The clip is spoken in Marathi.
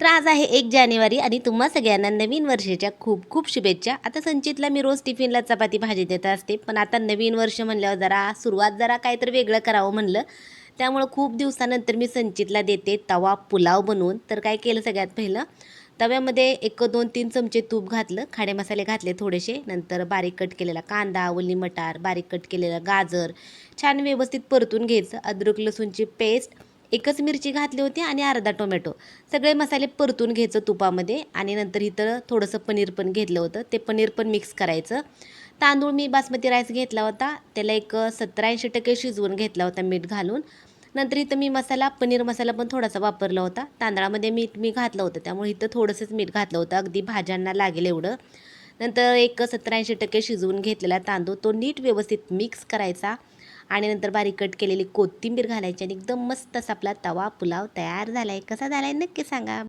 तर आज आहे 1 जानेवारी आणि तुम्हा सगळ्यांना नवीन वर्षाच्या खूप खूप शुभेच्छा. आता संचितला मी रोज टिफिनला चपाती भाजी देत असते, पण आता नवीन वर्ष म्हणल्यावर जरा सुरुवात जरा काहीतरी वेगळं करावं म्हणलं. त्यामुळं खूप दिवसानंतर मी संचितला देते तवा पुलाव बनवून. तर काय केलं सगळ्यात पहिलं, तव्यामध्ये 1, 2, 3 चमचे तूप घातलं, खडे मसाले घातले थोडेसे, नंतर बारीक कट केलेला कांदा, ओली मटार, बारीक कट केलेलं गाजर छान व्यवस्थित परतून घ्यायचं. अद्रक लसूणची पेस्ट, एकच मिरची घातली होती आणि अर्धा टोमॅटो. सगळे मसाले परतून घ्यायचं तुपामध्ये आणि नंतर इथं थोडंसं पनीर पण घेतलं होतं. ते पनीर पण मिक्स करायचं. तांदूळ मी बासमती राईस घेतला होता. त्याला एक 70-80% शिजवून घेतला होता मीठ घालून. नंतर इथं मी पनीर मसाला पण थोडासा वापरला होता. तांदळामध्ये मीठ मी घातलं होतं, त्यामुळे इथं थोडंसंच मीठ घातलं होतं, अगदी भाज्यांना लागेल एवढं. नंतर एक 70-80% शिजवून घेतलेला तांदूळ तो नीट व्यवस्थित मिक्स करायचा आणि नंतर बारीक कट केलेली कोथिंबीर घालायची आणि एकदम मस्त असा आपला तवा पुलाव तयार झाला आहे. कसा झाला आहे नक्की सांगा.